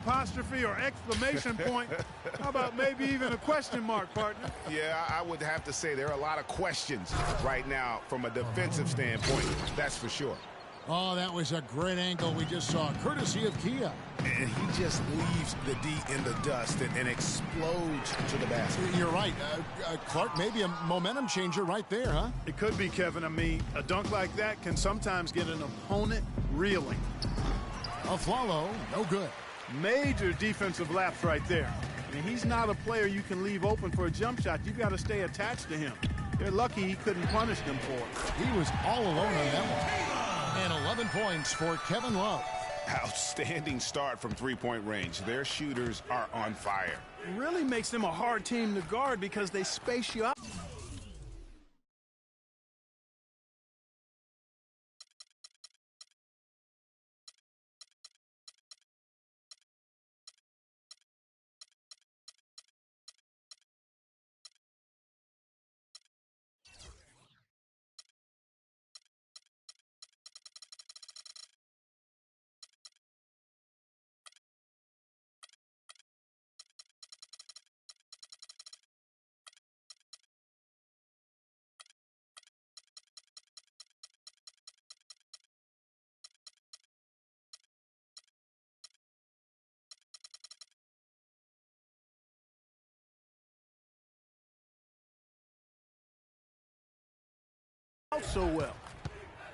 apostrophe or exclamation point. How about maybe even a question mark, partner? Yeah, I would have to say there are a lot of questions right now from a defensive standpoint. That's for sure. Oh, that was a great angle we just saw, courtesy of Kia. And he just leaves the D in the dust and explodes to the basket. You're right. Clark, maybe a momentum changer right there, huh? It could be, Kevin. I mean, a dunk like that can sometimes get an opponent reeling. A follow, no good. Major defensive lapse right there. I mean, he's not a player you can leave open for a jump shot. You've got to stay attached to him. They're lucky he couldn't punish them for it. He was all alone on that one. And 11 points for Kevin Love. Outstanding start from three-point range. Their shooters are on fire. It really makes them a hard team to guard because they space you out. So well.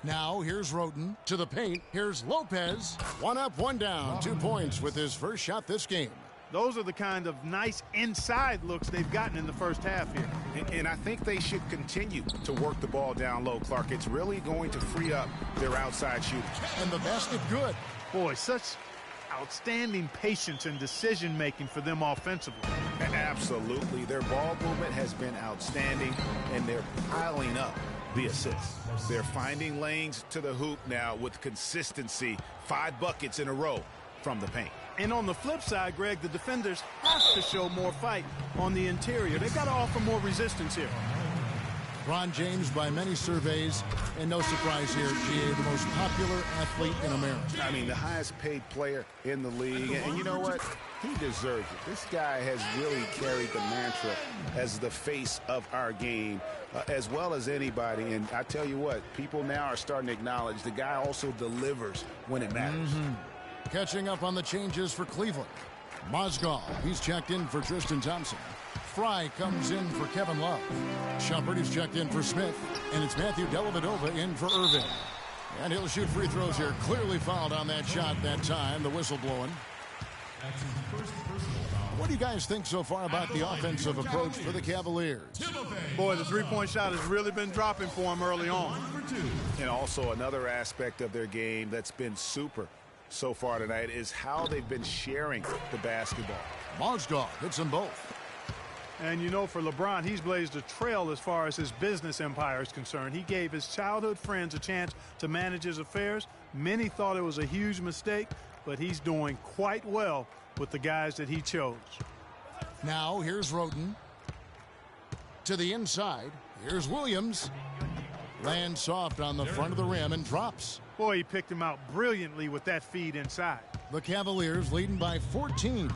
Now here's Roden to the paint. Here's Lopez. One up, one down. 2 points with his first shot this game. Those are the kind of nice inside looks they've gotten in the first half here. And I think they should continue to work the ball down low, Clark. It's really going to free up their outside shooting. And the basket good. Boy, such outstanding patience and decision-making for them offensively. Absolutely. Their ball movement has been outstanding, and they're piling up the assists. They're finding lanes to the hoop now with consistency. 5 buckets in a row from the paint. And on the flip side, Greg, the defenders have to show more fight on the interior. They've got to offer more resistance here. LeBron James, by many surveys, and no surprise here, GA, the most popular athlete in America. I mean, the highest paid player in the league. And you know what? He deserves it. This guy has really carried the mantra as the face of our game, as well as anybody. And I tell you what, people now are starting to acknowledge the guy also delivers when it matters. Catching up on the changes for Cleveland. Mozgov, he's checked in for Tristan Thompson. Fry comes in for Kevin Love. Shumpert is checked in for Smith. And it's Matthew Dellavedova in for Irving. And he'll shoot free throws here. Clearly fouled on that shot that time. The whistle blowing. What do you guys think so far about the offensive approach for the Cavaliers? Boy, the three-point shot has really been dropping for them early on. And also another aspect of their game that's been super so far tonight is how they've been sharing the basketball. Mozgov hits them both. And you know, for LeBron, he's blazed a trail as far as his business empire is concerned. He gave his childhood friends a chance to manage his affairs. Many thought it was a huge mistake, but he's doing quite well with the guys that he chose. Now here's Roden. To the inside. Here's Williams. Lands soft on the front of the rim and drops. Boy, he picked him out brilliantly with that feed inside. The Cavaliers leading by 14.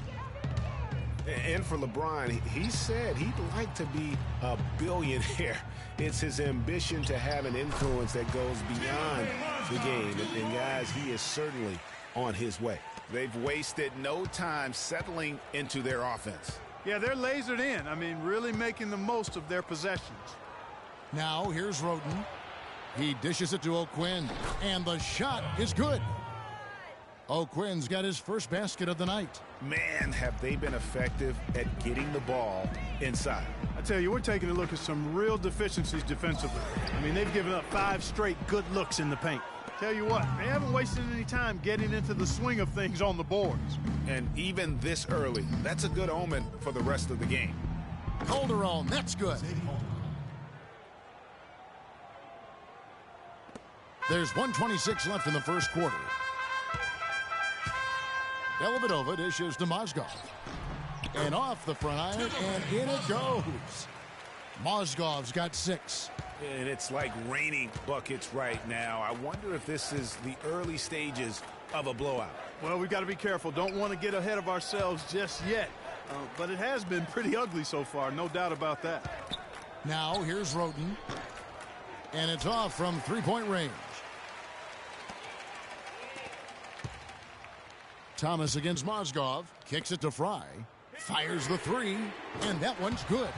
And for LeBron, he said he'd like to be a billionaire. It's his ambition to have an influence that goes beyond the game. And guys, he is certainly on his way. They've wasted no time settling into their offense. Yeah, they're lasered in. I mean, really making the most of their possessions. Now here's Roden. He dishes it to O'Quinn. And the shot is good. O'Quinn's got his first basket of the night. Man, have they been effective at getting the ball inside. I tell you, we're taking a look at some real deficiencies defensively. I mean, they've given up 5 straight good looks in the paint. Tell you what, they haven't wasted any time getting into the swing of things on the boards. And even this early, that's a good omen for the rest of the game. Calderon, that's good. There's 1:26 left in the first quarter. Dellavedova dishes to Mozgov. And off the front iron, and in it goes. Mozgov's got 6. And it's like raining buckets right now. I wonder if this is the early stages of a blowout. Well, we've got to be careful. Don't want to get ahead of ourselves just yet. But it has been pretty ugly so far, no doubt about that. Now here's Roten. And it's off from three-point range. Thomas against Mozgov. Kicks it to Fry. Fires the three. And that one's good.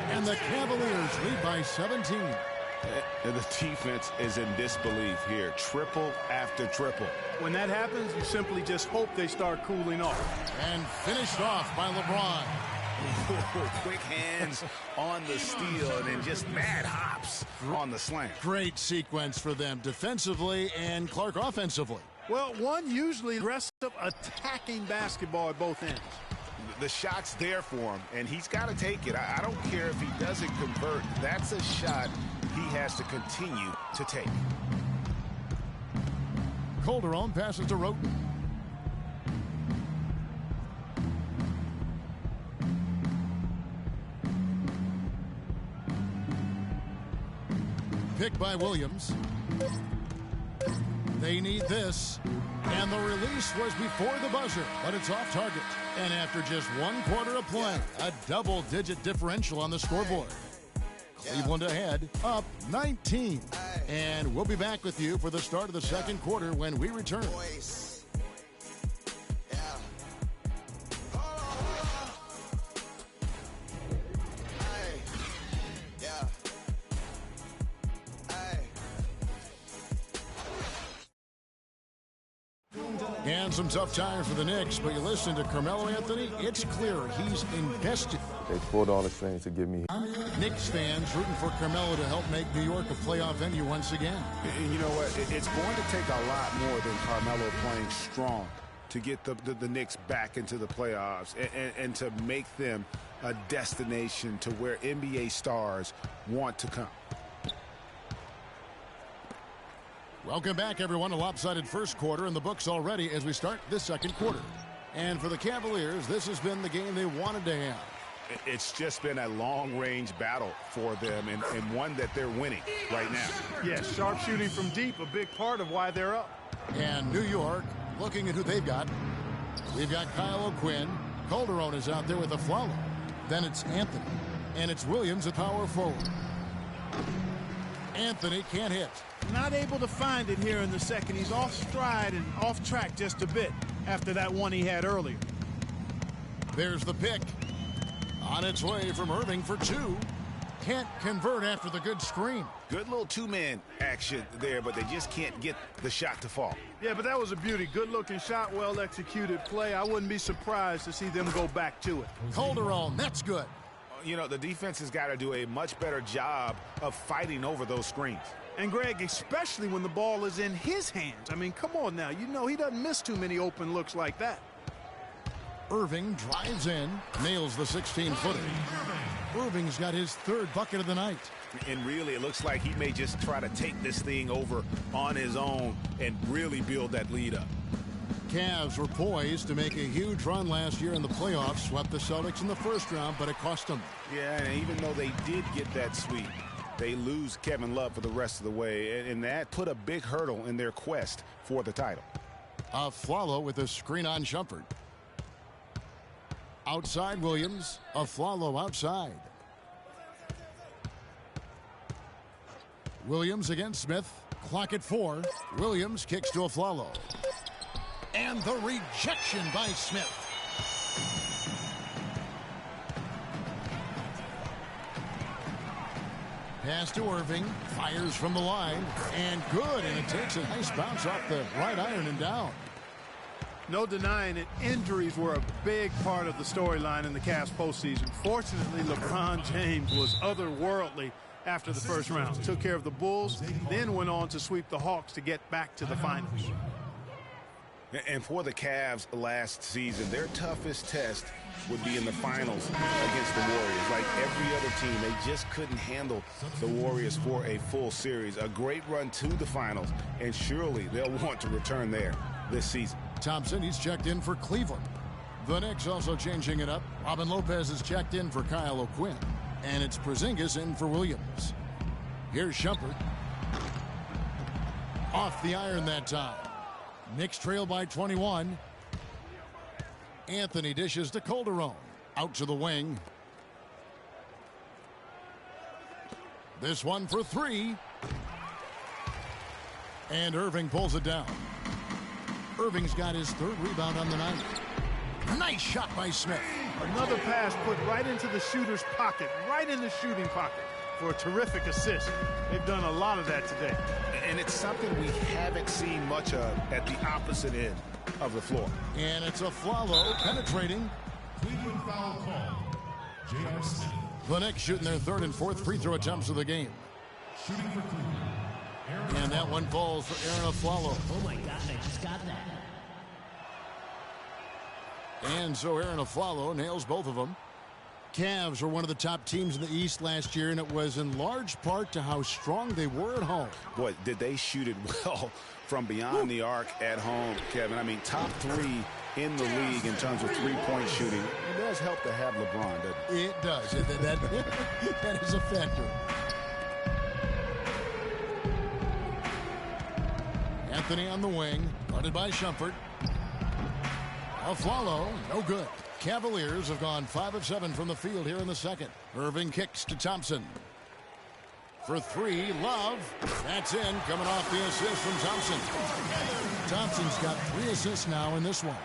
And the Cavaliers lead by 17. And the defense is in disbelief here. Triple after triple. When that happens, you simply just hope they start cooling off. And finished off by LeBron. Quick hands on the steal and then just mad hops on the slant. Great sequence for them defensively and Clark offensively. Well, one usually aggressive attacking basketball at both ends. The shot's there for him, and he's got to take it. I don't care if he doesn't convert. That's a shot he has to continue to take. Calderon passes to Roten. Pick by Williams. They need this. And the release was before the buzzer, but it's off target. And after just 1 quarter of play, a double-digit differential on the scoreboard. Cleveland ahead, up 19. And we'll be back with you for the start of the second quarter when we return. And some tough times for the Knicks, but you listen to Carmelo Anthony, it's clear he's invested. They pulled all the strings to get me. Knicks fans rooting for Carmelo to help make New York a playoff venue once again. You know what? It's going to take a lot more than Carmelo playing strong to get the Knicks back into the playoffs and to make them a destination to where NBA stars want to come. Welcome back, everyone. A lopsided first quarter in the books already as we start this second quarter. And for the Cavaliers, this has been the game they wanted to have. It's just been a long-range battle for them and one that they're winning right now. Yes, sharp shooting from deep, a big part of why they're up. And New York, looking at who they've got. We've got Kyle O'Quinn. Calderon is out there with a Flalo. Then it's Anthony. And it's Williams at power forward. Anthony can't hit. Not able to find it here in the second. He's off stride and off track just a bit after that one he had earlier. There's the pick. On its way from Irving for two. Can't convert after the good screen. Good little two-man action there, but they just can't get the shot to fall. Yeah, but that was a beauty. Good-looking shot, well-executed play. I wouldn't be surprised to see them go back to it. Calderon, that's good. You know, the defense has got to do a much better job of fighting over those screens. And, Greg, especially when the ball is in his hands. I mean, come on now. You know he doesn't miss too many open looks like that. Irving drives in, nails the 16-footer. Irving's got his third bucket of the night. And really, it looks like he may just try to take this thing over on his own and really build that lead up. Cavs were poised to make a huge run last year in the playoffs, swept the Celtics in the first round, but it cost them. Yeah, and even though they did get that sweep, they lose Kevin Love for the rest of the way, and that put a big hurdle in their quest for the title. Flalo with a screen on Shumpert. Outside Williams, Flalo outside. Williams against Smith, clock at 4. Williams kicks to Flalo. And the rejection by Smith. Pass to Irving, fires from the line, and good, and it takes a nice bounce off the right iron and down. No denying it, injuries were a big part of the storyline in the Cavs postseason. Fortunately, LeBron James was otherworldly after the first round. Took care of the Bulls, then went on to sweep the Hawks to get back to the finals. And for the Cavs last season, their toughest test would be in the finals against the Warriors. Like every other team, they just couldn't handle the Warriors for a full series. A great run to the finals, and surely they'll want to return there this season. Thompson, he's checked in for Cleveland. The Knicks also changing it up. Robin Lopez is checked in for Kyle O'Quinn. And it's Porzingis in for Williams. Here's Shumpert. Off the iron that time. Knicks trail by 21. Anthony dishes to Calderon. Out to the wing. This one for three. And Irving pulls it down. Irving's got his third rebound on the night. Nice shot by Smith. Another pass put right into the shooter's pocket, right in the shooting pocket for a terrific assist. They've done a lot of that today. And it's something we haven't seen much of at the opposite end of the floor. And it's a Flalo penetrating. Cleveland foul call. J.R. Smith. The Knicks shooting their third and fourth free throw attempts of the game. Shooting for Cleveland. And that one falls for Aaron Aflalo. Oh my God, I just got that. And so Aaron Aflalo nails both of them. Cavs were one of the top teams in the East last year, and it was in large part to how strong they were at home. Boy, did they shoot it well from beyond the arc at home, Kevin. I mean, top three in the league in terms of three-point shooting. It does help to have LeBron, doesn't it? It does. That is a factor. Anthony on the wing, guarded by Shumpert. Aflalo, no good. Cavaliers have gone 5 of 7 from the field here in the second. Irving kicks to Thompson. For three, Love. That's in, coming off the assist from Thompson. Thompson's got 3 assists now in this one.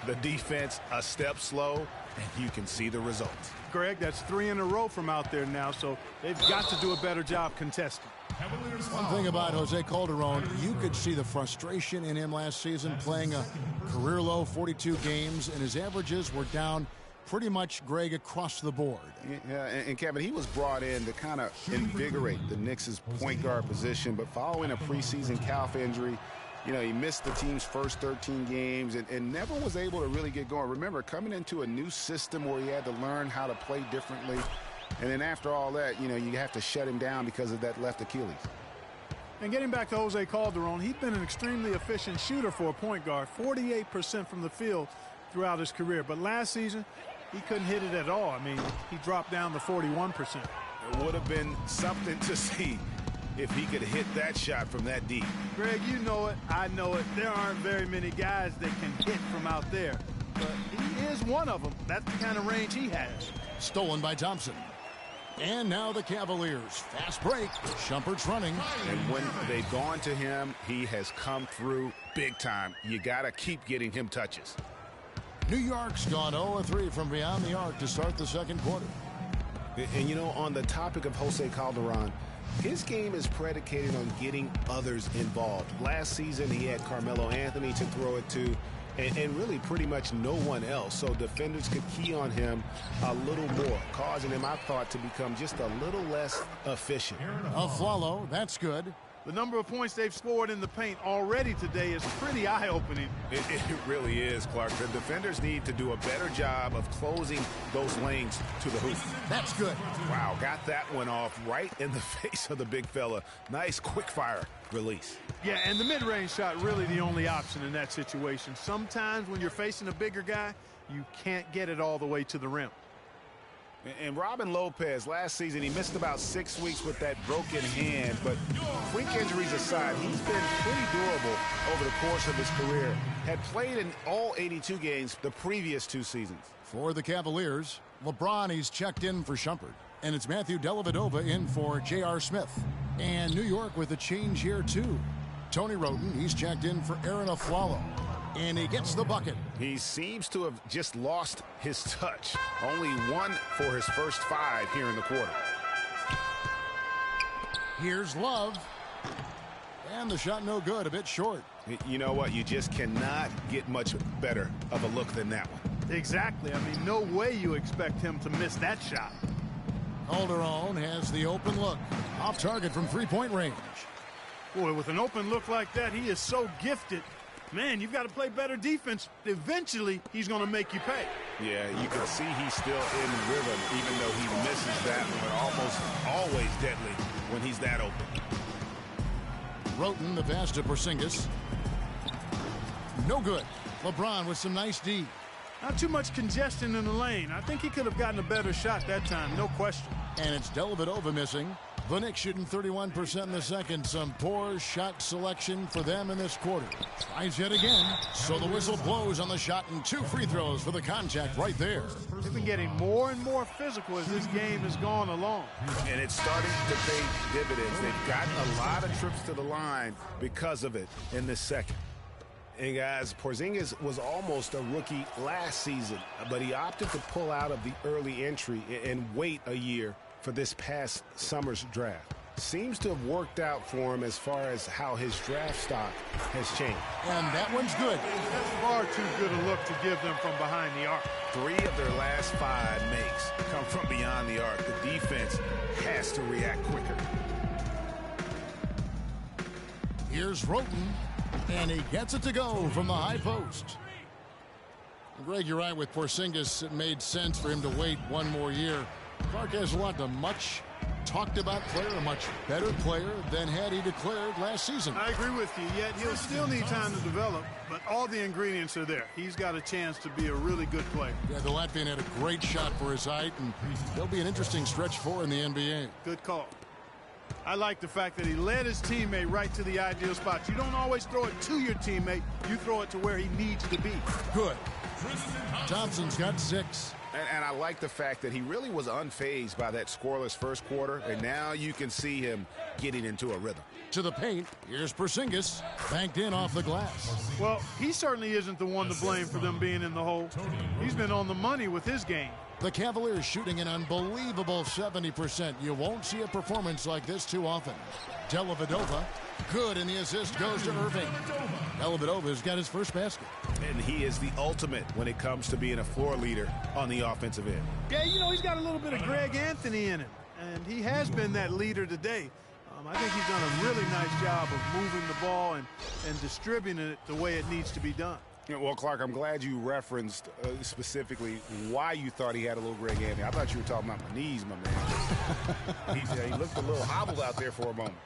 The defense a step slow, and you can see the results. Greg, that's 3 in a row from out there now, so they've got to do a better job contesting. One thing about Jose Calderon, you could see the frustration in him last season playing a career low 42 games, and his averages were down pretty much, Greg, across the board. Yeah, and Kevin, he was brought in to kind of invigorate the Knicks' point guard position, but following a preseason calf injury, you know, he missed the team's first 13 games and never was able to really get going. Remember, coming into a new system where he had to learn how to play differently, and then after all that, you know, you have to shut him down because of that left Achilles. And getting back to Jose Calderon, he's been an extremely efficient shooter for a point guard, 48% from the field throughout his career. But last season, he couldn't hit it at all. I mean, he dropped down to 41%. It would have been something to see if he could hit that shot from that deep. Greg, you know it. I know it. There aren't very many guys that can hit from out there. But he is one of them. That's the kind of range he has. Stolen by Thompson. And now the Cavaliers. Fast break. Shumpert's running. And when they've gone to him, he has come through big time. You got to keep getting him touches. New York's gone 0-3 from beyond the arc to start the second quarter. And, you know, on the topic of Jose Calderon, his game is predicated on getting others involved. Last season, he had Carmelo Anthony to throw it to, and really pretty much no one else. So defenders could key on him a little more, causing him, I thought, to become just a little less efficient. Aflalo, that's good. The number of points they've scored in the paint already today is pretty eye-opening. It really is, Clark. The defenders need to do a better job of closing those lanes to the hoop. That's good. Wow, got that one off right in the face of the big fella. Nice quick-fire release. Yeah, and the mid-range shot really the only option in that situation. Sometimes when you're facing a bigger guy, you can't get it all the way to the rim. And Robin Lopez, last season, he missed about 6 weeks with that broken hand. But freak injuries aside, he's been pretty durable over the course of his career. Had played in all 82 games the previous 2 seasons. For the Cavaliers, LeBron, he's checked in for Shumpert. And it's Matthew Dellavedova in for J.R. Smith. And New York with a change here, too. Tony Roten, he's checked in for Aaron Aflalo. And he gets the bucket. He seems to have just lost his touch. Only 1 for his first 5 here in the quarter. Here's Love. And the shot no good, a bit short. You know what? You just cannot get much better of a look than that one. Exactly. I mean, no way you expect him to miss that shot. Calderon has the open look. Off target from three-point range. Boy, with an open look like that, he is so gifted. Man, you've got to play better defense. Eventually, he's going to make you pay. Yeah, you can see he's still in rhythm, even though he misses that one. Almost always deadly when he's that open. Roten, the pass to Porzingis. No good. LeBron with some nice D. Not too much congestion in the lane. I think he could have gotten a better shot that time, no question. And it's Dellavedova missing. The Knicks shooting 31% in the second. Some poor shot selection for them in this quarter. Tries yet again. So the whistle blows on the shot and 2 free throws for the contact right there. They've been getting more and more physical as this game has gone along. And it's starting to pay dividends. They've gotten a lot of trips to the line because of it in this second. And guys, Porzingis was almost a rookie last season, but he opted to pull out of the early entry and wait a year for this past summer's draft. Seems to have worked out for him as far as how his draft stock has changed. And that one's good. That's far too good a look to give them from behind the arc. 3 of their last 5 makes come from beyond the arc. The defense has to react quicker. Here's Roten, and he gets it to go from the high post. Greg, you're right with Porzingis. It made sense for him to wait one more year. Clark has a lot, a much talked about player, a much better player than had he declared last season. I agree with you, yet he'll still need time to develop, but all the ingredients are there. He's got a chance to be a really good player. Yeah, the Latvian had a great shot for his height, and he'll be an interesting stretch for in the NBA. Good call. I like the fact that he led his teammate right to the ideal spot. You don't always throw it to your teammate. You throw it to where he needs to be. Good. Thompson's got 6. And I like the fact that he really was unfazed by that scoreless first quarter, and now you can see him getting into a rhythm. To the paint, here's Porzingis, banked in off the glass. Well, he certainly isn't the one to blame for them being in the hole. He's been on the money with his game. The Cavaliers shooting an unbelievable 70%. You won't see a performance like this too often. Dellavedova, good, and the assist goes to Irving. Dellavedova's got his first basket. And he is the ultimate when it comes to being a floor leader on the offensive end. Yeah, you know, he's got a little bit of Greg Anthony in him, and he has been that leader today. I think he's done a really nice job of moving the ball and distributing it the way it needs to be done. Yeah, well, Clark, I'm glad you referenced specifically why you thought he had a little Greg Anthony. I thought you were talking about my knees, my man. He looked a little hobbled out there for a moment.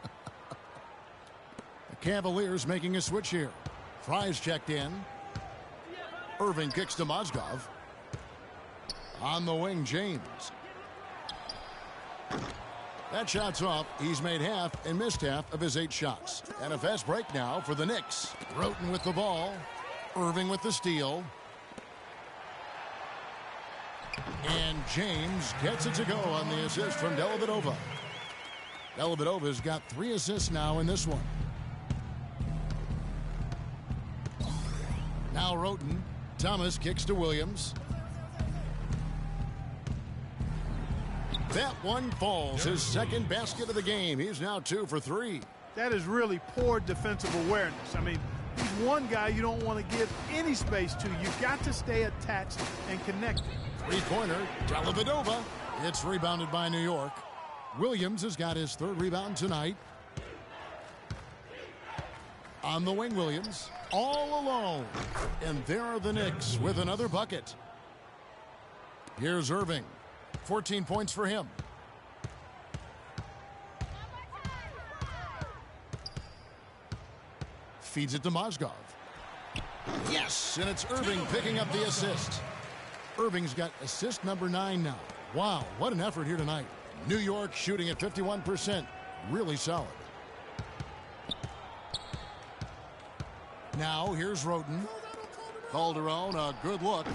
The Cavaliers making a switch here. Fry's checked in. Irving kicks to Mozgov. On the wing, James. That shot's off. He's made half and missed half of his 8 shots. And a fast break now for the Knicks. Roten with the ball. Irving with the steal. And James gets it to go on the assist from Dellavedova. Dellavedova's got 3 assists now in this one. Now Roten. Thomas kicks to Williams. That one falls. His second basket of the game. He's now 2 for 3. That is really poor defensive awareness. I mean, he's one guy you don't want to give any space to. You've got to stay attached and connected. 3-pointer, Dellavedova. It's rebounded by New York. Williams has got his 3rd rebound tonight. On the wing, Williams. All alone. And there are the Knicks with another bucket. Here's Irving. 14 points for him. Feeds it to Mozgov. Yes, and it's Irving picking up the assist. Irving's got assist number 9 now. Wow, what an effort here tonight. New York shooting at 51%. Really solid. Now here's Roten. Calderon, a good look.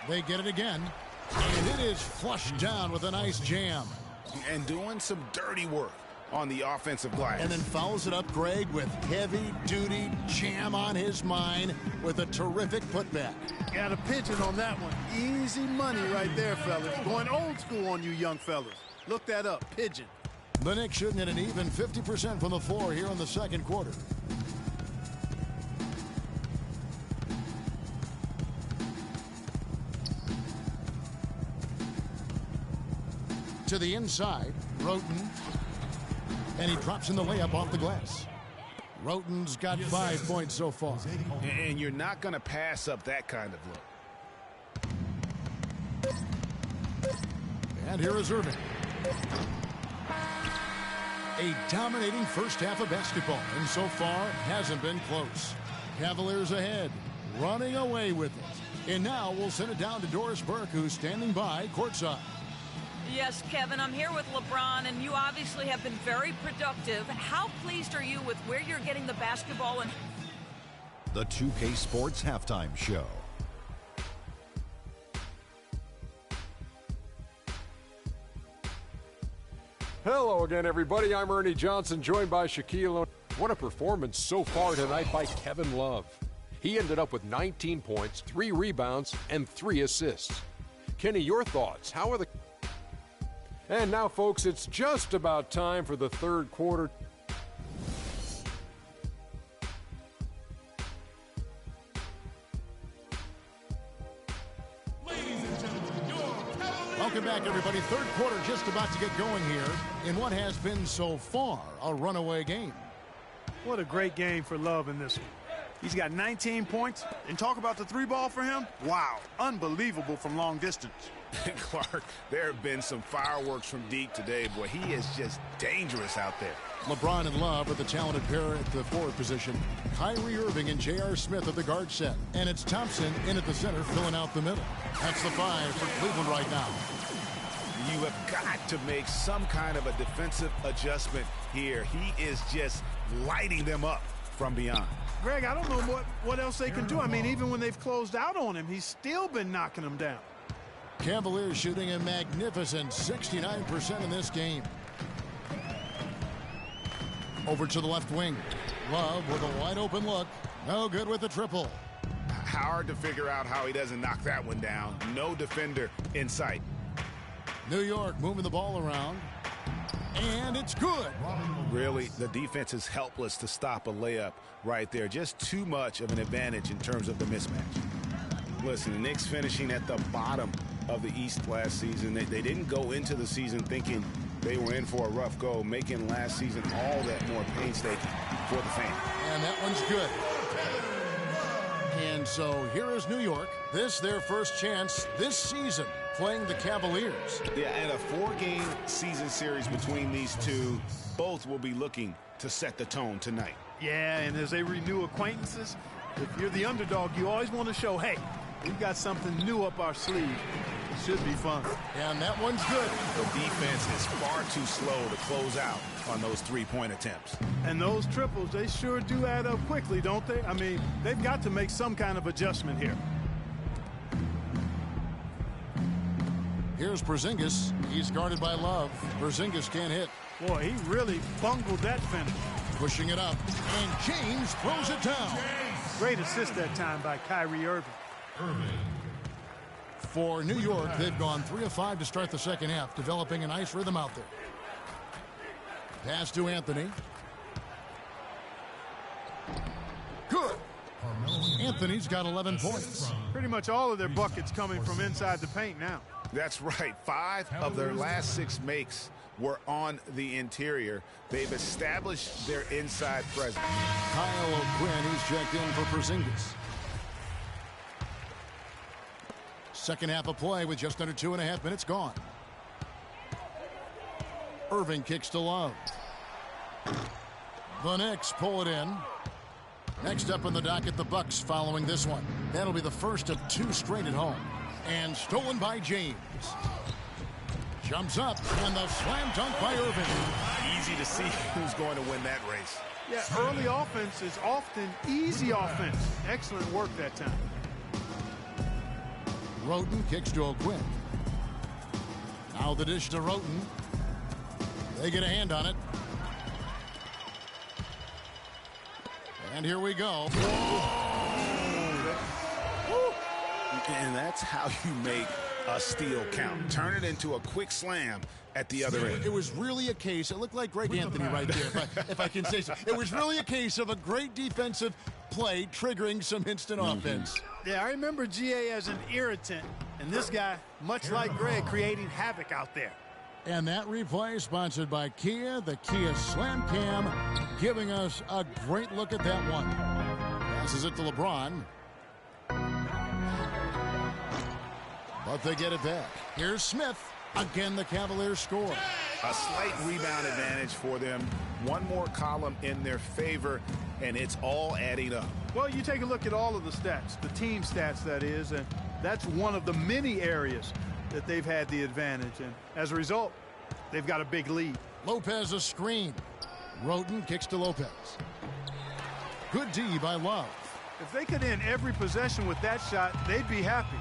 They get it again. And it is flushed down with a nice jam. And doing some dirty work on the offensive glass. And then fouls it up, Greg, with heavy-duty jam on his mind with a terrific putback. Got a pigeon on that one. Easy money right there, fellas. Going old school on you young fellas. Look that up, pigeon. The Knicks shooting at an even 50% from the floor here in the second quarter. To the inside, Roten. And he drops in the layup off the glass. Roten's got 5 points so far. And you're not going to pass up that kind of look. And here is Irving. A dominating first half of basketball, and so far hasn't been close. Cavaliers ahead, running away with it. And now we'll send it down to Doris Burke, who's standing by courtside. Yes, Kevin, I'm here with LeBron, and you obviously have been very productive. How pleased are you with where you're getting the basketball? And the 2K Sports Halftime Show. Hello again, everybody. I'm Ernie Johnson, joined by Shaquille O'Neal. What a performance so far tonight by Kevin Love. He ended up with 19 points, 3 rebounds, and 3 assists. Kenny, your thoughts? How are the... And now, folks, it's just about time for the third quarter. Welcome back, everybody. Third quarter just about to get going here in what has been so far a runaway game. What a great game for Love in this one. He's got 19 points, and talk about the 3-ball for him. Wow, unbelievable from long distance. Clark, there have been some fireworks from deep today. Boy, he is just dangerous out there. LeBron and Love are the talented pair at the forward position. Kyrie Irving and J.R. Smith at the guard set. And it's Thompson in at the center, filling out the middle. That's the 5 for Cleveland right now. You have got to make some kind of a defensive adjustment here. He is just lighting them up from beyond. Greg, I don't know what else they can do. I mean, even when they've closed out on him, he's still been knocking them down. Cavaliers shooting a magnificent 69% in this game. Over to the left wing. Love with a wide open look. No good with the triple. Hard to figure out how he doesn't knock that one down. No defender in sight. New York moving the ball around. And it's good. Really, the defense is helpless to stop a layup right there. Just too much of an advantage in terms of the mismatch. Listen, the Knicks finishing at the bottom of the East last season. They didn't go into the season thinking they were in for a rough go, making last season all that more painstaking for the fan. And that one's good. And so here is New York. This their first chance this season playing the Cavaliers. Yeah, and a 4-game season series between these two. Both will be looking to set the tone tonight. Yeah, and as they renew acquaintances, if you're the underdog, you always want to show, hey, we've got something new up our sleeve. It should be fun. And that one's good. The defense is far too slow to close out on those 3-point attempts. And those triples, they sure do add up quickly, don't they? I mean, they've got to make some kind of adjustment here. Here's Porzingis. He's guarded by Love. Porzingis can't hit. Boy, he really bungled that finish. Pushing it up. And James throws it down. Great assist that time by Kyrie Irving. For New York, they've gone 3 of 5 to start the second half, developing a nice rhythm out there. Pass to Anthony. Good. Anthony's got 11 points. Pretty much all of their buckets coming from inside the paint now. That's right. 5 of their last 6 makes were on the interior. They've established their inside presence. Kyle O'Quinn, who's checked in for Porzingis. Second half of play with just under 2.5 minutes gone. Irving kicks to Love. The Knicks pull it in. Next up on the docket, the Bucks following this one. That'll be the first of 2 straight at home. And stolen by James. Jumps up, and the slam dunk by Irving. Easy to see who's going to win that race. Yeah, early offense is often easy offense. Excellent work that time. Roten kicks to O'Quinn. Now the dish to Roten. They get a hand on it. And here we go. And that's how you make a steal count. Turn it into a quick slam at the other end. It was really a case, it looked like Greg Anthony right there, if I can say so. It was really a case of a great defensive play triggering some instant offense. Yeah, I remember GA as an irritant, and this guy, much like Greg, creating havoc out there. And that replay sponsored by Kia, the Kia Slam Cam, giving us a great look at that one. Passes it to LeBron. But they get it back. Here's Smith. Again, the Cavaliers score. A slight rebound advantage for them. One more column in their favor, and it's all adding up. Well, you take a look at all of the stats, the team stats, that is, and that's one of the many areas that they've had the advantage. And as a result, they've got a big lead. Lopez a screen. Roten kicks to Lopez. Good D by Love. If they could end every possession with that shot, they'd be happy.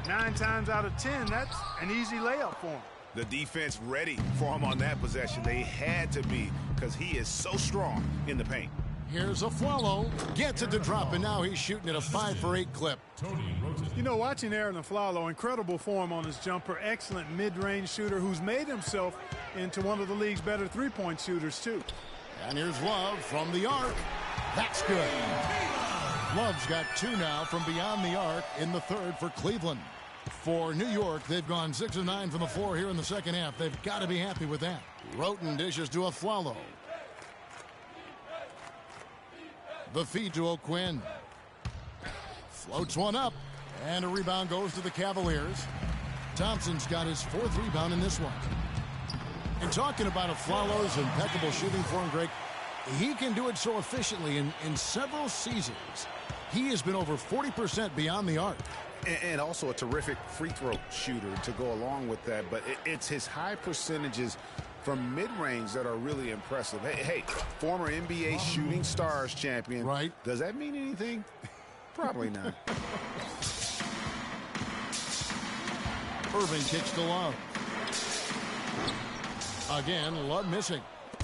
9 times out of 10, that's an easy layup for them. The defense ready for him on that possession. They had to be, because he is so strong in the paint. Here's a Afflalo. Gets it to drop, and now he's shooting at a 5-for-8 clip. You know, watching Aaron Afflalo, incredible form on his jumper. Excellent mid-range shooter who's made himself into one of the league's better three-point shooters, too. And here's Love from the arc. That's good. Love's got 2 now from beyond the arc in the third for Cleveland. For New York, they've gone 6 of 9 from the floor here in the second half. They've got to be happy with that. Roten dishes to Afflalo. The feed to O'Quinn. Floats one up. And a rebound goes to the Cavaliers. Thompson's got his 4th rebound in this one. And talking about Afflalo's impeccable shooting form, Greg, he can do it so efficiently in several seasons. He has been over 40% beyond the arc. And also a terrific free throw shooter to go along with that. But it's his high percentages from mid-range that are really impressive. Hey, former NBA Shooting Stars champion. Right. Does that mean anything? Probably not. Irving kicks to Love. Again, Love missing.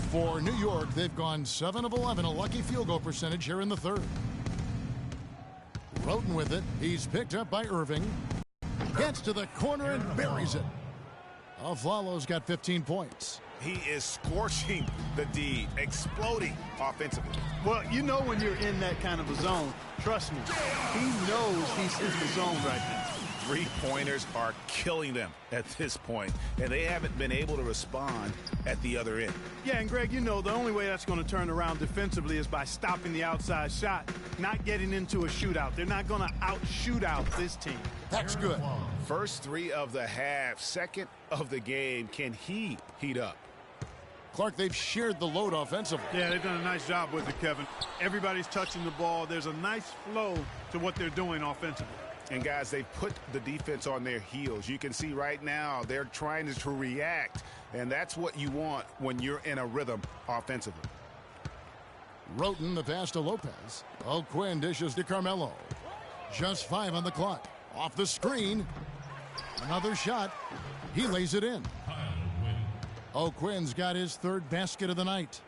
For New York, they've gone 7 of 11, a lucky field goal percentage here in the third. Roten with it. He's picked up by Irving. Gets to the corner and buries it. Afflalo's got 15 points. He is scorching the D, exploding offensively. Well, you know when you're in that kind of a zone, trust me, he knows he's in the zone right now. Three-pointers are killing them at this point, and they haven't been able to respond at the other end. Yeah, and Greg, you know the only way that's going to turn around defensively is by stopping the outside shot, not getting into a shootout. They're not going to out-shoot out this team. That's good. First 3 of the half, second of the game. Can he heat up? Clark, they've shared the load offensively. Yeah, they've done a nice job with it, Kevin. Everybody's touching the ball. There's a nice flow to what they're doing offensively. And, guys, they put the defense on their heels. You can see right now they're trying to react, and that's what you want when you're in a rhythm offensively. Roten, the pass to Lopez. O'Quinn dishes to Carmelo. Just 5 on the clock. Off the screen. Another shot. He lays it in. O'Quinn's got his 3rd basket of the night.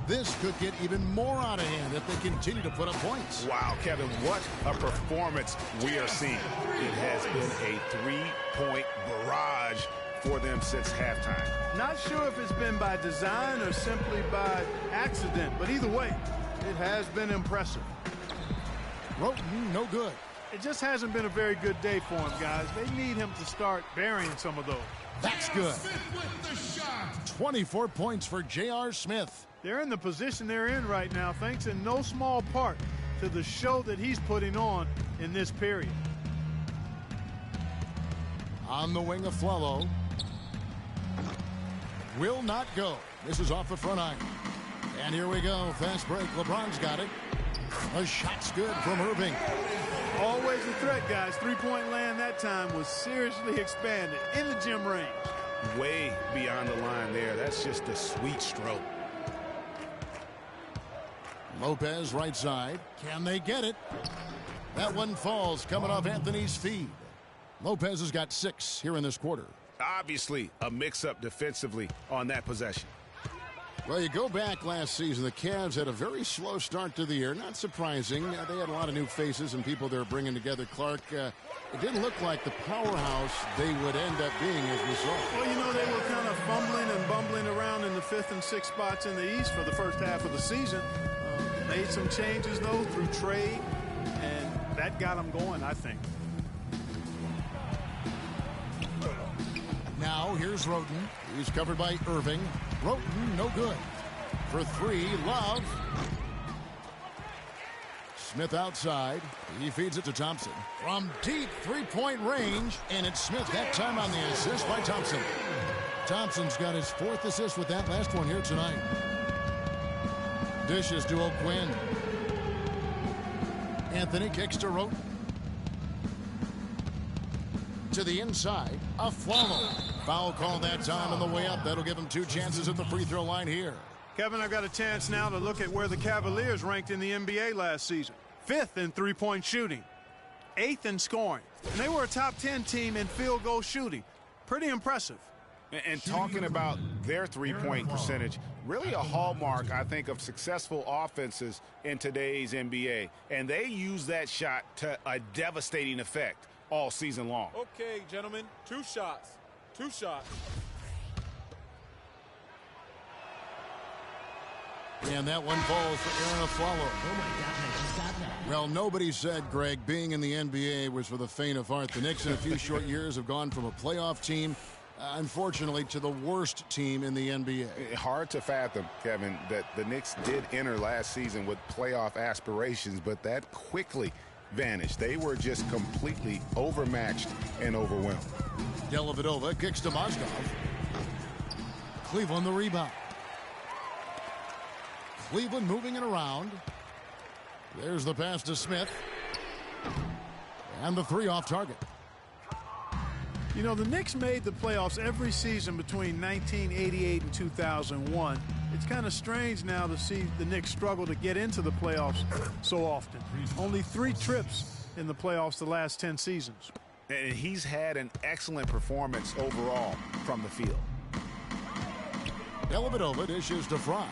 This could get even more out of hand if they continue to put up points. Wow, Kevin, what a performance we are seeing. It has been a 3-point barrage for them since halftime. Not sure if it's been by design or simply by accident, but either way, it has been impressive. Roten, no good. It just hasn't been a very good day for him, guys. They need him to start burying some of those. That's good. 24 points for J.R. Smith. They're in the position they're in right now, thanks in no small part to the show that he's putting on in this period. On the wing of Afflalo. Will not go. This is off the front iron. And here we go. Fast break. LeBron's got it. A shot's good from Irving. Always a threat, guys. Three-point land that time was seriously expanded in the gym range. Way beyond the line there. That's just a sweet stroke. Lopez right side. Can they get it? That one falls coming off Anthony's feed. Lopez has got 6 here in this quarter. Obviously a mix-up defensively on that possession. Well, you go back last season, the Cavs had a very slow start to the year. Not surprising. They had a lot of new faces and people they're bringing together. Clark, it didn't look like the powerhouse they would end up being as we saw. Well, you know, they were kind of fumbling and bumbling around in the 5th and 6th spots in the East for the first half of the season. Made some changes, though, through trade, and that got them going, I think. Now, here's Roten. He's covered by Irving. Roten, no good. For 3, Love. Smith outside. He feeds it to Thompson. From deep three-point range, and it's Smith that time on the assist by Thompson. Thompson's got his 4th assist with that last one here tonight. Dishes to O'Quinn. Anthony kicks to Roten. To the inside, Afflalo. Foul call that time on the way up. That'll give him 2 chances at the free throw line here. Kevin, I've got a chance now to look at where the Cavaliers ranked in the NBA last season. 5th in three-point shooting, 8th in scoring. And they were a top 10 team in field goal shooting. Pretty impressive. And talking about their three-point percentage, really a hallmark, I think, of successful offenses in today's NBA. And they use that shot to a devastating effect all season long. Okay, gentlemen, 2 shots. 2 shots. And that one falls for Aaron Afflalo. Oh, my God, I just got that. Well, nobody said, Greg, being in the NBA was for the faint of heart. The Knicks in a few short years have gone from a playoff team, unfortunately, to the worst team in the NBA. Hard to fathom, Kevin, that the Knicks did enter last season with playoff aspirations, but that quickly vanished. They were just completely overmatched and overwhelmed. Dellavedova kicks to Mozgov. Cleveland the rebound. Cleveland moving it around. There's the pass to Smith. And the 3 off target. You know, the Knicks made the playoffs every season between 1988 and 2001. It's kind of strange now to see the Knicks struggle to get into the playoffs so often. Only 3 trips in the playoffs the last 10 seasons. And he's had an excellent performance overall from the field. Dellavedova dishes to Fry.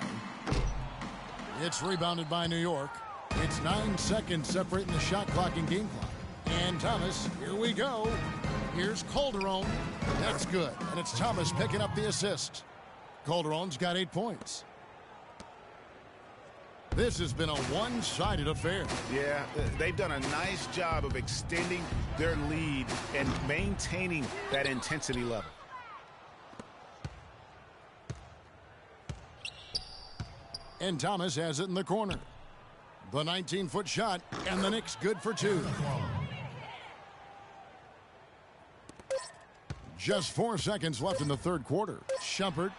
It's rebounded by New York. It's 9 seconds separating the shot clock and game clock. And Thomas, here we go. Here's Calderon. That's good. And it's Thomas picking up the assist. Calderon's got 8 points. This has been a one-sided affair. Yeah, they've done a nice job of extending their lead and maintaining that intensity level. And Thomas has it in the corner. The 19-foot shot, and the Knicks good for 2. Just 4 seconds left in the third quarter. Shumpert,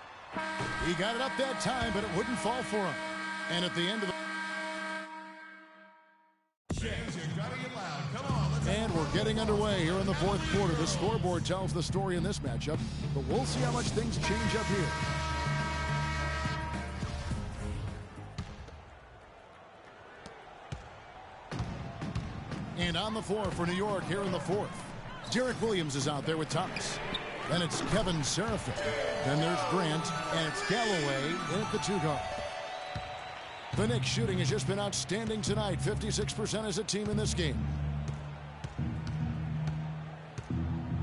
he got it up that time, but it wouldn't fall for him. And at the end of the... And we're getting underway here in the fourth quarter. The scoreboard tells the story in this matchup, but we'll see how much things change up here. And on the floor for New York here in the fourth. Derek Williams is out there with Thomas. Then it's Kevin Seraphin. Then there's Grant, and it's Galloway in at the 2 guard. The Knicks shooting has just been outstanding tonight. 56% as a team in this game.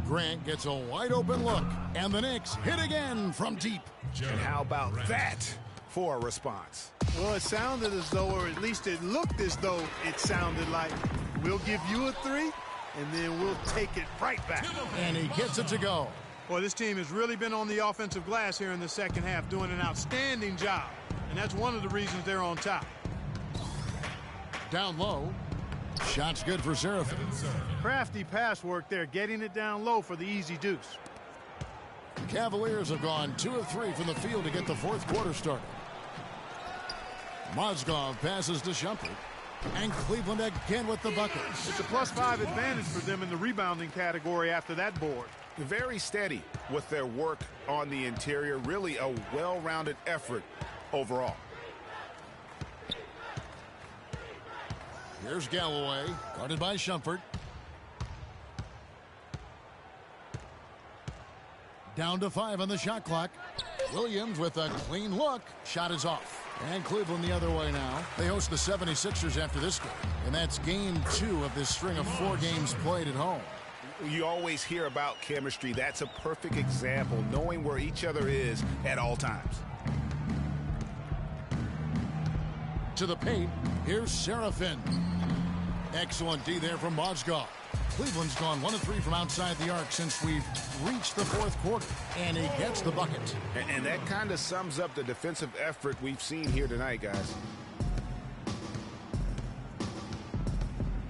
Grant gets a wide open look, and the Knicks hit again from deep. And how about that for a response? Well, it sounded as though, or at least it looked as though it sounded like, we'll give you a 3, and then we'll take it right back. And he gets it to go. Well, this team has really been on the offensive glass here in the second half, doing an outstanding job. And that's one of the reasons they're on top. Down low. Shot's good for Seraphin. Crafty pass work there, getting it down low for the easy deuce. Cavaliers have gone 2 of 3 from the field to get the fourth quarter started. Mozgov passes to Shumpert. And Cleveland again with the bucket. It's a +5 advantage for them in the rebounding category after that board. Very steady with their work on the interior. Really a well-rounded effort overall. Here's Galloway, guarded by Shumpert. Down to 5 on the shot clock. Williams with a clean look. Shot is off. And Cleveland the other way now. They host the 76ers after this game. And that's game 2 of this string of 4 games played at home. You always hear about chemistry. That's a perfect example, knowing where each other is at all times. To the paint, here's Seraphin. Excellent D there from Mozgov. Cleveland's gone 1 of 3 from outside the arc since we've reached the fourth quarter. And he gets the bucket. And that kind of sums up the defensive effort we've seen here tonight, guys.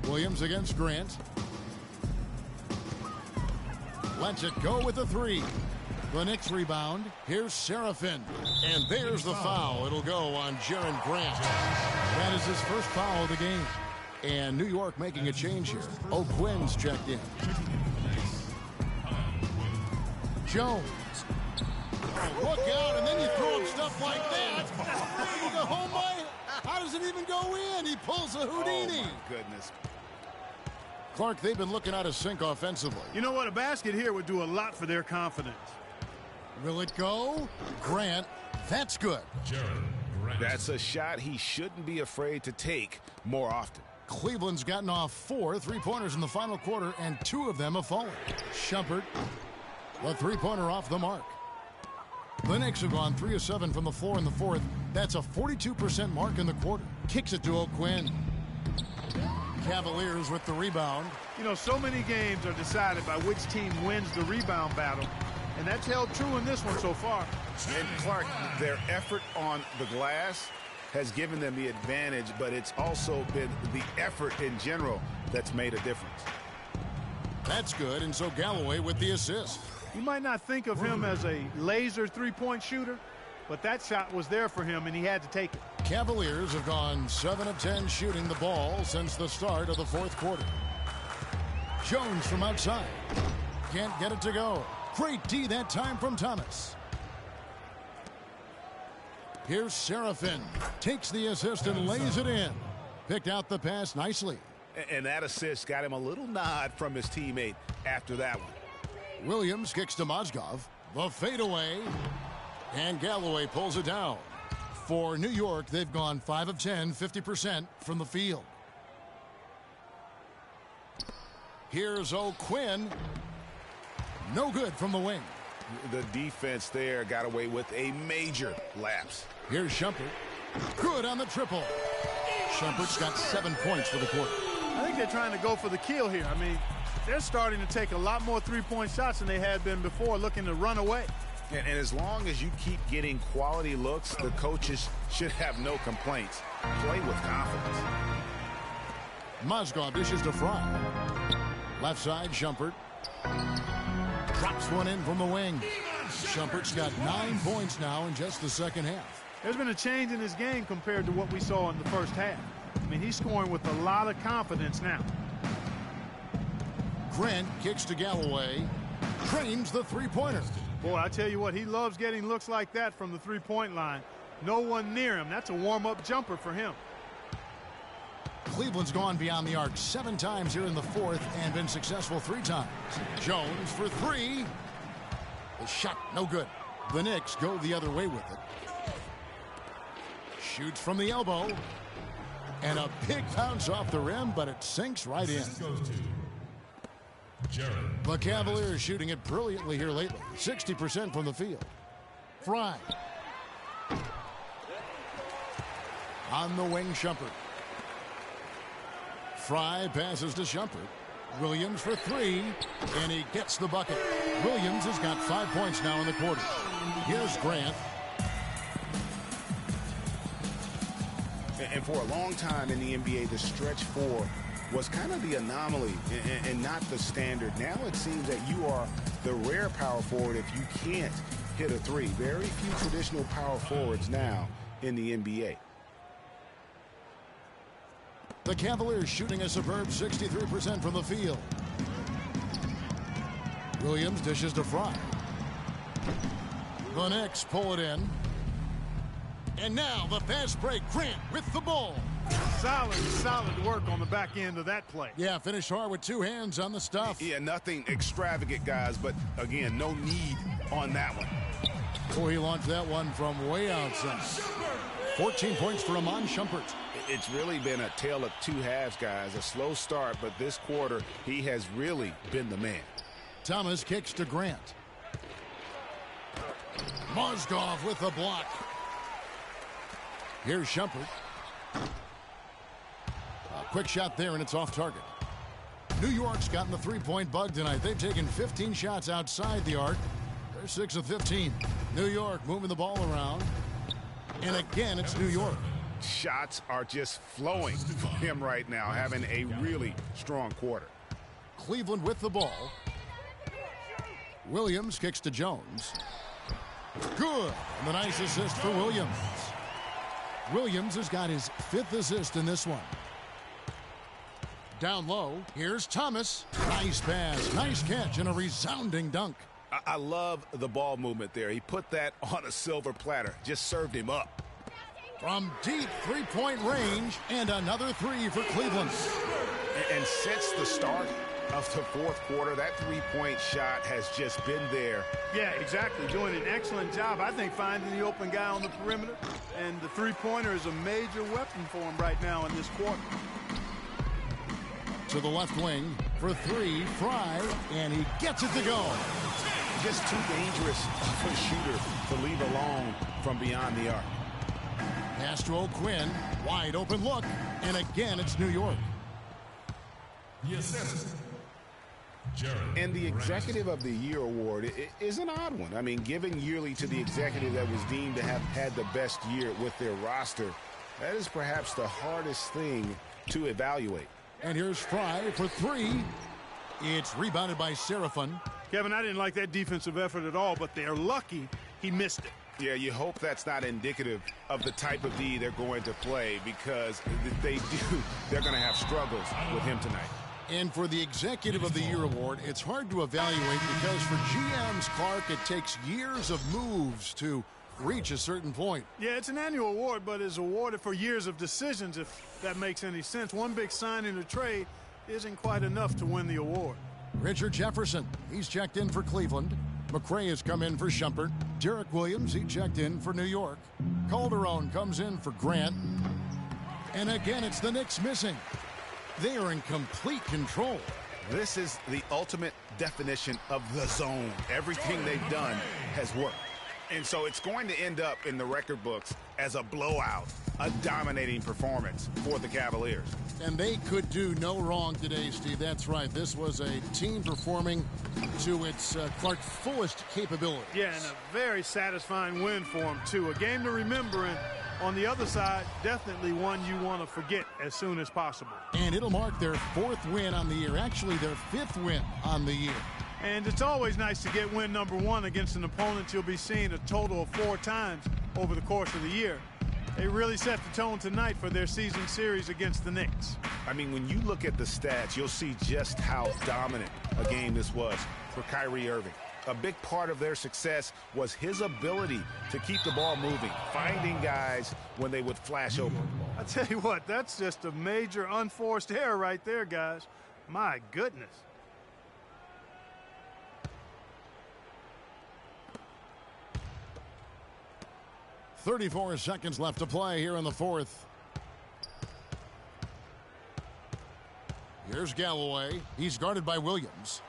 Williams against Grant. Lets it go with the 3. The Knicks rebound. Here's Seraphin. And there's the foul. It'll go on Jaren Grant. That is his first foul of the game. And New York making a change here. O'Quinn's checked in. Jones. Oh, look out, and then you throw him stuff like that. Oh, my. How does it even go in? He pulls a Houdini. Oh, my goodness. Clark, they've been looking out of sync offensively. You know what? A basket here would do a lot for their confidence. Will it go? Grant, that's good. That's a shot he shouldn't be afraid to take more often. Cleveland's gotten off 4 3-pointers in the final quarter, and 2 of them have fallen. Shumpert, the 3-pointer off the mark. The Knicks have gone 3 of 7 from the floor in the fourth. That's a 42% mark in the quarter. Kicks it to O'Quinn. Cavaliers with the rebound. You know, so many games are decided by which team wins the rebound battle, and that's held true in this one so far. And Clark, their effort on the glass has given them the advantage, but it's also been the effort in general that's made a difference. That's good, and so Galloway with the assist. You might not think of him as a laser three-point shooter, but that shot was there for him, and he had to take it. Cavaliers have gone 7 of 10 shooting the ball since the start of the fourth quarter. Jones from outside. Can't get it to go. Great D that time from Thomas. Here's Serafin. Takes the assist and lays it in. Picked out the pass nicely. And that assist got him a little nod from his teammate after that one. Williams kicks to Mozgov. The fadeaway. And Galloway pulls it down. For New York, they've gone 5 of 10, 50% from the field. Here's O'Quinn. No good from the wing. The defense there got away with a major lapse. Here's Shumpert. Good on the triple. Shumpert's got 7 points for the quarter. I think they're trying to go for the kill here. I mean, they're starting to take a lot more three-point shots than they had been before, looking to run away. And as long as you keep getting quality looks, the coaches should have no complaints. Play with confidence. Mozgov dishes to Fry. Left side, Shumpert. Drops one in from the wing. Shumpert's got 9 points now in just the second half. There's been a change in his game compared to what we saw in the first half. I mean, he's scoring with a lot of confidence now. Grant kicks to Galloway. Trains the three-pointer. Boy, I tell you what, he loves getting looks like that from the three-point line. No one near him. That's a warm-up jumper for him. Cleveland's gone beyond the arc 7 times here in the fourth and been successful 3 times. Jones for 3. The shot no good. The Knicks go the other way with it. Shoots from the elbow. And a big bounce off the rim, but it sinks right in. The Cavaliers shooting it brilliantly here lately. 60% from the field. Fry. On the wing, Shumpert. Fry passes to Shumpert. Williams for 3, and he gets the bucket. Williams has got 5 points now in the quarter. Here's Grant. And for a long time in the NBA, the stretch 4 was kind of the anomaly and not the standard. Now it seems that you are the rare power forward if you can't hit a 3. Very few traditional power forwards now in the NBA. The Cavaliers shooting a superb 63% from the field. Williams dishes to Fry. The Knicks pull it in. And now the fast break. Grant with the ball. Solid work on the back end of that play. Yeah, finished hard with 2 hands on the stuff. Yeah, nothing extravagant, guys, but again, no need on that one. Oh, he launched that one from way outside. 14 points for Iman Shumpert. It's really been a tale of 2 halves, guys. A slow start, but this quarter, he has really been the man. Thomas kicks to Grant. Mozgov with the block. Here's Shumpert. A quick shot there, and it's off target. New York's gotten the three-point bug tonight. They've taken 15 shots outside the arc. They're 6 of 15. New York moving the ball around. And again, it's New York. Shots are just flowing for him right now, having a really strong quarter. Cleveland with the ball. Williams kicks to Jones. Good. And the nice assist for Williams. Williams has got his 5th assist in this one. Down low, here's Thomas. Nice pass, nice catch, and a resounding dunk. I love the ball movement there. He put that on a silver platter, just served him up. From deep three-point range, and another three for Cleveland. And since the start of the fourth quarter, that three-point shot has just been there. Yeah, exactly. Doing an excellent job, I think, finding the open guy on the perimeter. And the three-pointer is a major weapon for him right now in this quarter. To the left wing for three, Fry, and he gets it to go. Just too dangerous for a shooter to leave alone from beyond the arc. Pass to O'Quinn, wide open look, and again it's New York. And the Executive of the Year award is an odd one. I mean, given yearly to the executive that was deemed to have had the best year with their roster, that is perhaps the hardest thing to evaluate. And here's Fry for three. It's rebounded by Serafin. Kevin, I didn't like that defensive effort at all, but they're lucky he missed it. Yeah, you hope that's not indicative of the type of D they're going to play, because if they do, they're going to have struggles with him tonight. And for the Executive of the Year award, it's hard to evaluate because for GMs, Clark, it takes years of moves to reach a certain point. Yeah, it's an annual award, but it's awarded for years of decisions, if that makes any sense. One big signing or trade isn't quite enough to win the award. Richard Jefferson, he's checked in for Cleveland. McRae has come in for Shumpert. Derek Williams, he checked in for New York. Calderon comes in for Grant. And again, it's the Knicks missing. They are in complete control. This is the ultimate definition of the zone. Everything they've done has worked. And so it's going to end up in the record books as a blowout, a dominating performance for the Cavaliers. And they could do no wrong today, Steve. That's right. This was a team performing to its Clark fullest capability. Yeah, and a very satisfying win for them, too. A game to remember, and on the other side, definitely one you want to forget as soon as possible. And it'll mark their fourth win on the year. Actually, their fifth win on the year. And it's always nice to get win number one against an opponent you'll be seeing a total of 4 times over the course of the year. They really set the tone tonight for their season series against the Knicks. I mean, when you look at the stats, you'll see just how dominant a game this was for Kyrie Irving. A big part of their success was his ability to keep the ball moving, finding guys when they would flash open. I tell you what, that's just a major unforced error right there, guys. My goodness. .34 seconds left to play here in the fourth. Here's Galloway. He's guarded by Williams.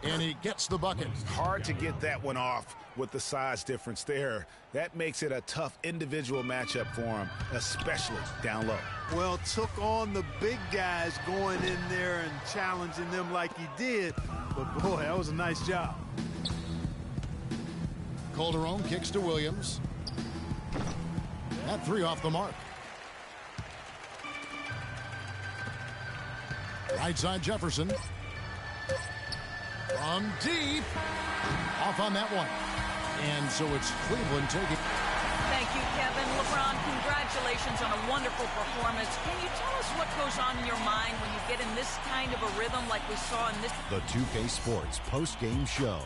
And he gets the bucket. Hard to get that one off with the size difference there. That makes it a tough individual matchup for him, especially down low. Well, took on the big guys going in there and challenging them like he did. But, boy, that was a nice job. Calderon kicks to Williams. That three off the mark. Right side Jefferson. From deep. Off on that one. And so it's Cleveland taking. Thank you, Kevin. LeBron, congratulations on a wonderful performance. Can you tell us what goes on in your mind when you get in this kind of a rhythm like we saw in this? The 2K Sports post-game show.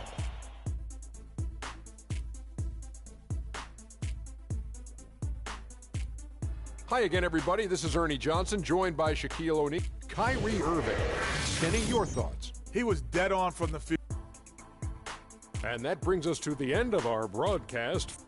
Hi again, everybody. This is Ernie Johnson, joined by Shaquille O'Neal. Kyrie Irving. Kenny, your thoughts? He was dead on from the field. And that brings us to the end of our broadcast.